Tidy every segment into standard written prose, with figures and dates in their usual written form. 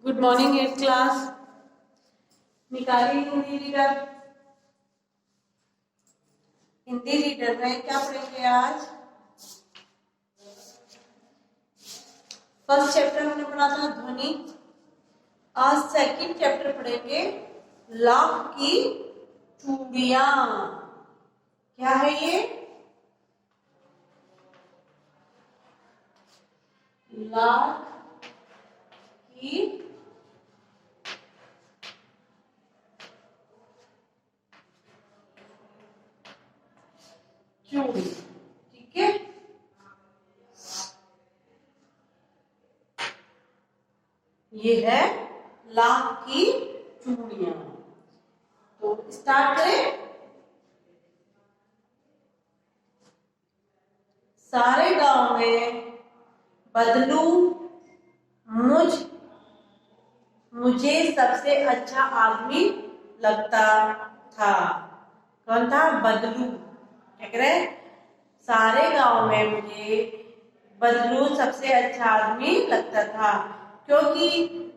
Good morning eight class. निकालिए Hindi reader. Hindi reader में क्या पढ़ेंगे आज? फर्स्ट चैप्टर हमने पढ़ा था ध्वनि। आज सेकंड चैप्टर पढ़ेंगे लाख की चूड़ियां। क्या है ये? लाख की चूड़ी। ठीक है, ये है लाख की चूड़ियां। तो स्टार्ट करें। सारे गांव में बदलू मुझे सबसे अच्छा आदमी लगता था। कौन था? बदलू। क्या कह रहे? सारे गांव में मुझे बदलू सबसे अच्छा आदमी लगता था, क्योंकि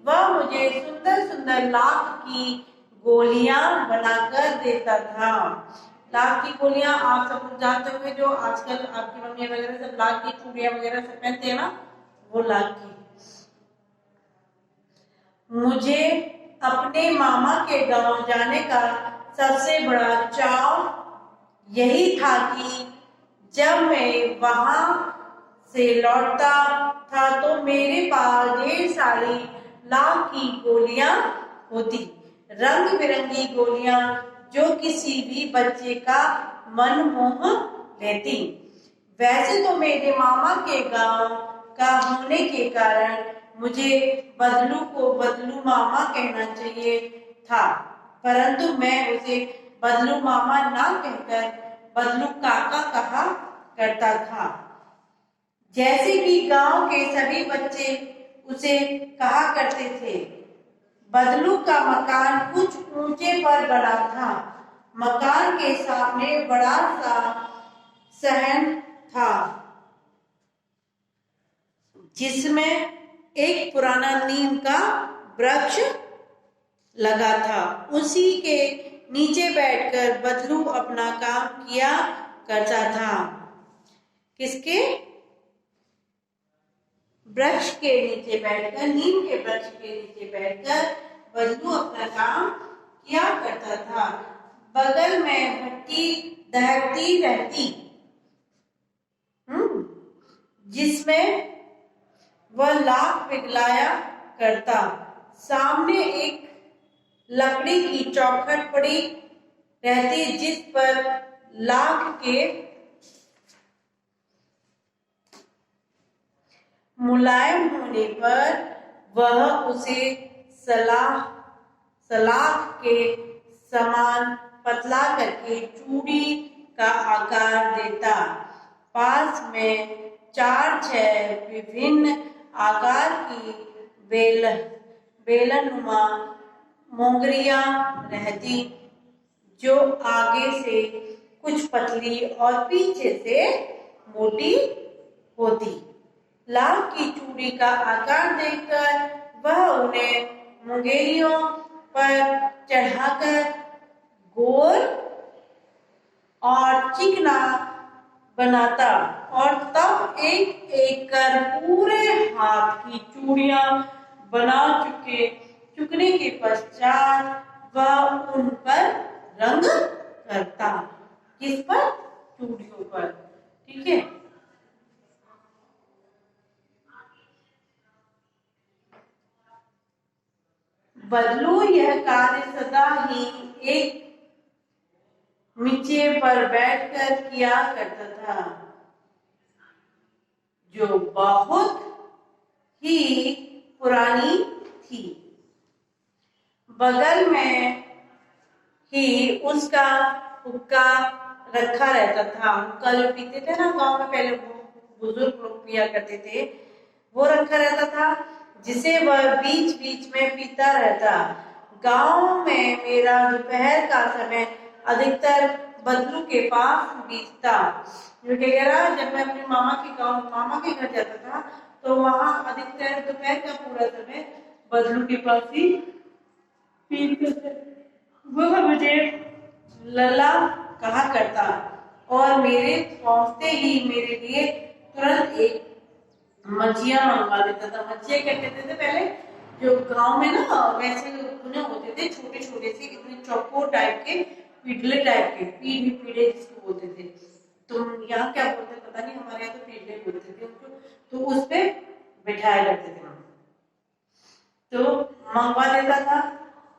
वह मुझे सुंदर सुंदर लाख की गोलियां बनाकर देता था। लाख की गोलियां आप सब लोग जानते होंगे, जो आजकल आपकी मम्मी वगैरह सब लाख की चूड़ियां वगैरह सब पहनते हैं ना, वो लाख की। मुझे अपने मामा के गांव जाने का सबसे बड़ा चाव यही था कि जब मैं वहां से लौटता था तो मेरे पास ढेर सारी लाख की गोलियां होती, रंग बिरंगी गोलियां जो किसी भी बच्चे का मन मोह लेती। वैसे तो मेरे मामा के गांव का होने के कारण मुझे बदलू को बदलू मामा कहना चाहिए था, परंतु मैं उसे बदलू मामा ना कहकर बदलू काका कहा करता था, जैसे कि गांव के सभी बच्चे उसे कहा करते थे। बदलू का मकान कुछ ऊंचे पर बना था। मकान के सामने बड़ा सा सहन था, जिसमें एक पुराना नीम का वृक्ष लगा था। उसी के नीचे बैठकर बदलू अपना काम किया करता था। किसके? वृक्ष के नीचे बैठकर, नीम के वृक्ष के नीचे बैठकर बदलू अपना काम किया करता था। बगल में भट्टी दहकती रहती, जिसमें वह लाख पिघलाया करता। सामने एक लकड़ी की चौखट पड़ी रहती, जिस पर लाख के मुलायम होने पर वह उसे सलाख के समान पतला करके चूड़ी का आकार देता। पास में 4-6 विभिन्न आकार की बेलनुमा मोंगरियां रहती, जो आगे से कुछ पतली और पीछे से मोटी होती। लाख की चूड़ी का आकार देखकर वह उन्हें मुंगेरियों पर चढ़ाकर गोल और चिकना बनाता, और तब एक एक कर पूरे हाथ की चूड़ियां बना चुकने के पश्चात वह उन पर रंग करता। किस पर? चूड़ियों पर। ठीक है। बदलू यह कार्य सदा ही एक नीचे पर बैठकर किया करता था, जो बहुत ही पुरानी थी। बगल में ही उसका हुक्का रखा रहता था। हुक्का जो पीते थे ना गांव में, पहले बुजुर्ग लोग पिया करते थे, वो रखा रहता था, जिसे वह बीच बीच में पीता रहता। गांव में मेरा दोपहर का समय अधिकतर बदलू के पास बीतता। जो कह रहा, जब मैं अपने मामा के घर जाता था, तो वहां अधिकतर दोपहर का पूरा समय बदलू के पास ही वह मुझे लल्ला कहा करता और मेरे पहुंचते ही मेरे लिए तुरंत एक मछिया मंगवा देता था। मछिया क्या कहते थे पहले, जो गांव में ना वैसे भुने होते थे, छोटे छोटे से इतने चौकोर टाइप के, पीडले टाइप के, पीढ़े जिसको बोलते थे। तुम यहाँ क्या बोलते पता नहीं, हमारे यहाँ तो पीडले बोलते थे उनको। तो उस पे बिठाया करते थे, तो मंगवा देता था।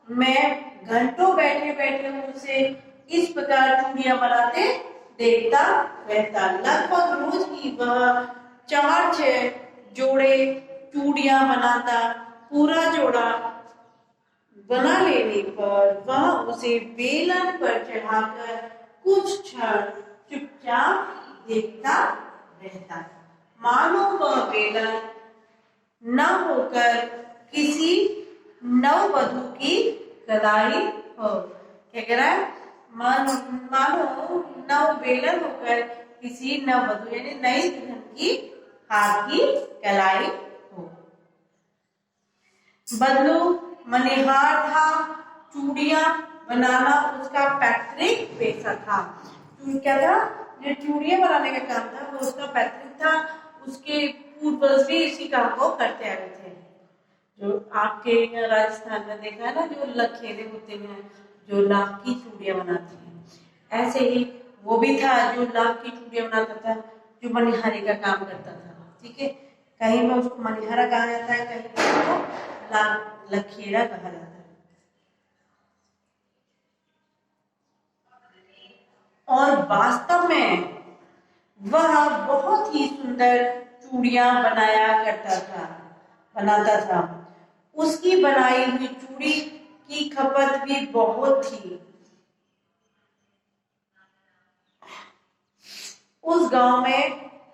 मैं घंटों बैठे बैठे उसे इस प्रकार चूड़ियां बनाते देखता रहता। लगभग रोज ही वह 4-6 जोड़े चूड़ियां बनाता। पूरा जोड़ा बना लेने पर वह उसे बेलन पर चढ़ाकर कुछ क्षण चुपचाप देखता रहता, मानो वह बेलन न होकर किसी नववधू की कलाई हो। क्या कह रहा है, मानो नव बेलन होकर किसी नववधू यानी नई दुल्हन की हाथ की कलाई हो। बदलू मनिहार था, चूड़ियां बनाना उसका पैतृक पेशा था। क्या था, जो चूड़ियां बनाने का काम था वो उसका पैतृक था। उसके पूर्वज भी इसी काम को करते आ रहे थे। जो आपके राजस्थान में देखा है ना, जो लखेरे होते हैं जो लाख की चूड़ियां बनाते हैं, ऐसे ही वो भी था जो लाख की चूड़ियां बनाता था, जो मनिहारी का काम करता था। ठीक है, कहीं में उसको मनिहारा कहा जाता है, कहीं में उसको लखेरा कहा जाता है। और वास्तव में वह बहुत ही सुंदर चूड़ियां बनाता था। उसकी बनाई हुई चूड़ी की खपत भी बहुत थी। उस गांव में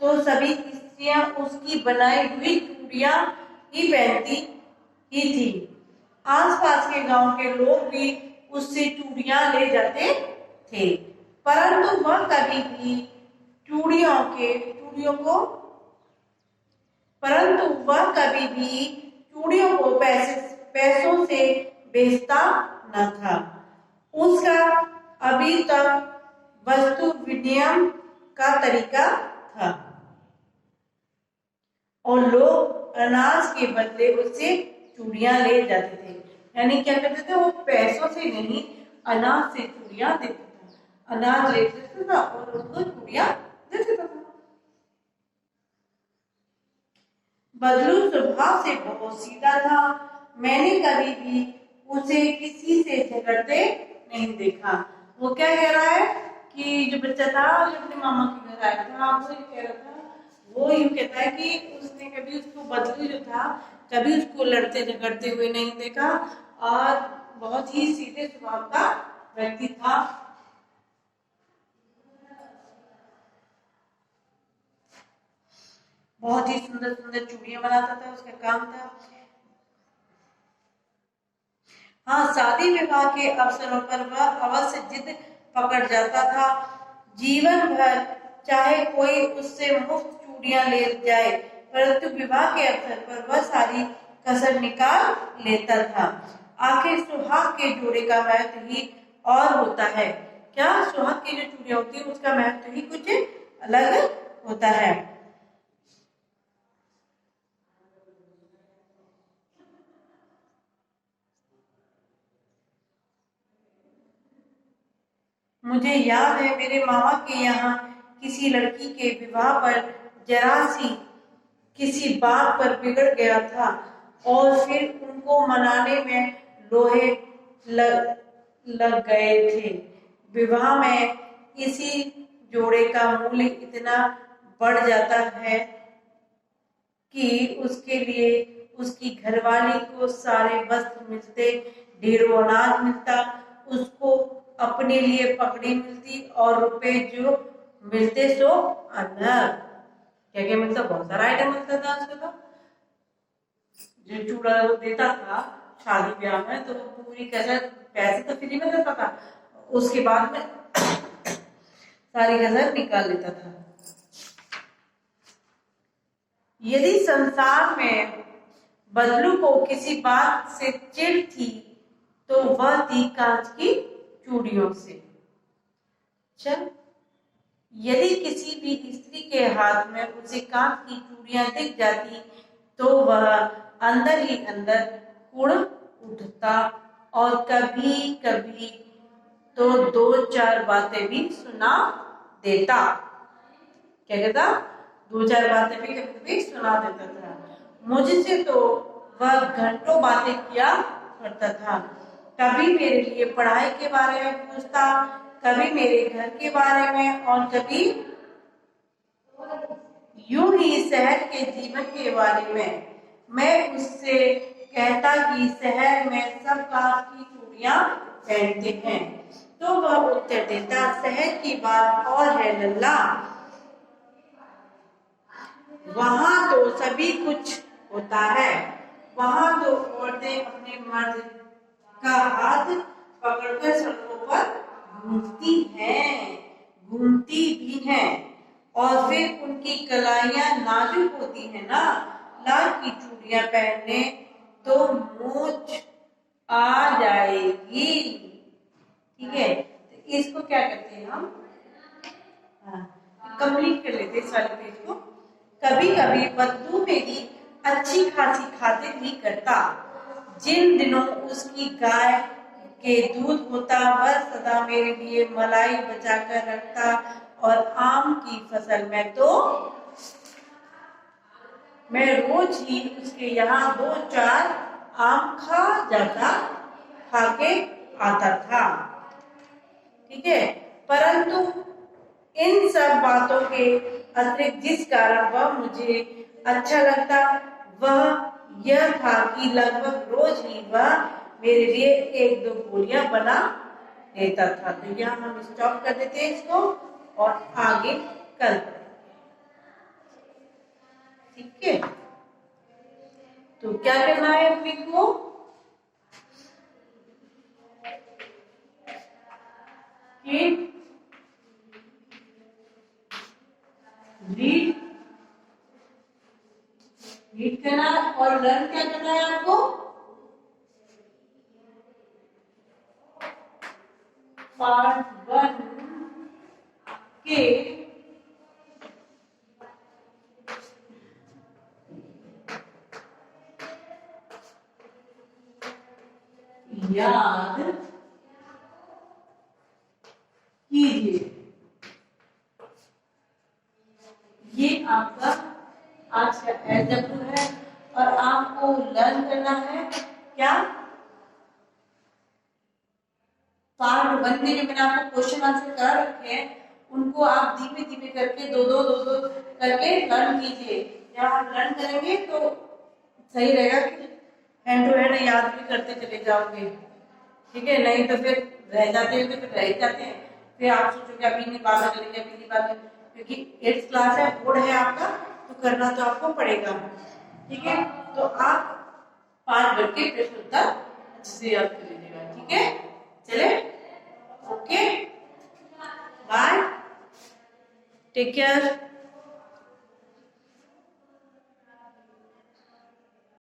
तो सभी स्त्रियां उसकी बनाई हुई चूड़ियां ही पहनती ही थी। आसपास के गांव के लोग भी उससे चूड़ियां ले जाते थे, परंतु वह कभी भी चूड़ियों को पैसों से बेचता न था। उसका अभी तक वस्तु विनिमय का तरीका था और लोग अनाज के बदले उससे चूड़ियां ले जाते थे। यानी क्या करते थे, वो पैसों से नहीं, अनाज से चूड़ियां देते थे। अनाज ले लेते था और उनको चूड़ियां दे देता था। बदलू स्वभाव से बहुत सीधा था। मैंने कभी भी उसे किसी से झगड़ते नहीं देखा। वो क्या कह रहा है कि जो बच्चा था जो अपने मामा के घर आया था, वो ये कह रहा था, वो यूं कहता है कि उसने कभी उसको, बदलू जो था, कभी उसको लड़ते झगड़ते हुए नहीं देखा और बहुत ही सीधे स्वभाव का व्यक्ति था। बहुत ही सुंदर सुंदर चूड़ियां बनाता था, उसका काम था। हाँ, शादी विवाह के अवसरों पर वह अवश्य जिद पकड़ जाता था। जीवन भर चाहे कोई उससे मुफ्त चूड़ियां ले जाए, परंतु विवाह के अवसर पर वह सारी कसर निकाल लेता था। आखिर सुहाग के जोड़े का महत्व ही और होता है। क्या, सुहाग की जो चूड़ियां होती है उसका महत्व ही कुछ अलग होता है। मुझे याद है मेरे मामा के यहाँ किसी लड़की के विवाह पर जरा सी किसी बात पर बिगड़ गया था और फिर उनको मनाने में लोहे लग गए थे। विवाह में इसी जोड़े का मूल्य इतना बढ़ जाता है कि उसके लिए उसकी घरवाली को सारे वस्त्र मिलते, ढेरों अनाज मिलता, उसको अपने लिए पगड़ी मिलती और रुपए जो मिलते सो अलग। क्या क्या मिलता, बहुत सारा आइटम मिलता था उसको। तो जो चूड़ा देता था शादी ब्याह में, तो पूरी कसर, पैसे तो फ्री में देता था, उसके बाद में सारी कसर निकाल लेता था। यदि संसार में बदलू को किसी बात से चिढ़ थी तो वह थी कांच की चूड़ियों से। चल, यदि किसी भी स्त्री के हाथ में उसे कांच की चूड़ियां दिख जाती तो वह अंदर ही अंदर कुढ़ उठता और कभी कभी तो दो चार बातें भी सुना देता। क्या कहता? दो चार बातें भी कभी कभी सुना देता था। मुझसे तो वह घंटों बातें किया करता था। कभी मेरे लिए पढ़ाई के बारे में पूछता, कभी मेरे घर के बारे में और कभी यूं ही शहर के जीवन के बारे में। मैं उससे कहता कि शहर में सब कांच की चूड़ियां पहनते हैं तो वह उत्तर देता, शहर की बात और है लल्ला, वहां तो सभी कुछ होता है। वहां तो औरतें अपने मर्द का हाथ पकड़कर सड़कों पर घूमती भी हैं और फिर उनकी कलाइयां नाजुक होती है ना। लाल की चूड़ियां पहनने तो मोच आ जाएगी। ठीक है, तो इसको क्या करते हैं हम? कंप्लीट कर लेते हैं इस वाले पेज को। कभी कभी बद्दू मेरी अच्छी खासी खातिर भी करता। जिन दिनों उसकी गाय के दूध होता वह सदा मेरे लिए मलाई बचा कर रखता और आम की फसल में तो मैं रोज ही उसके यहाँ दो चार आम खा के आता था। ठीक है, परंतु इन सब बातों के अतिरिक्त जिस कारण वह मुझे अच्छा लगता वह यह था कि लगभग रोज ही वह मेरे लिए एक दो गोलियां बना देता था। तो यहाँ हम स्टॉप कर देते हैं इसको और आगे कल पढ़ेंगे। ठीक है, तो क्या करना है अपने को? रीड करना और लर्न क्या करना है आपको? पार्ट 1 के याद कीजिए। ये आपका आज का एसडब्ल्यू है और आपको लर्न करना है क्या? पार्ट 1 में जो मैंने आपको क्वेश्चन आंसर कर रखे हैं उनको आप धीमे धीमे करके दो दो करके लर्न कीजिए। जब आप लर्न करेंगे तो सही रहेगा कि हैंड टू हैंड याद भी करते चले जाओगे। ठीक है, नहीं तो फिर रह जाते हैं, फिर रह जाते हैं, फिर आप सोचोगे अभी नहीं बाद में करेंगे, अभी नहीं बाद में, क्योंकि 8th क्लास है, बोर्ड है आपका, तो करना तो आपको पड़ेगा। ठीक है, तो आप 5 वर्ग के प्रश्न उत्तर अच्छे से याद कर लीजिएगा। ठीक है, चले, ओके, बाय, टेक केयर।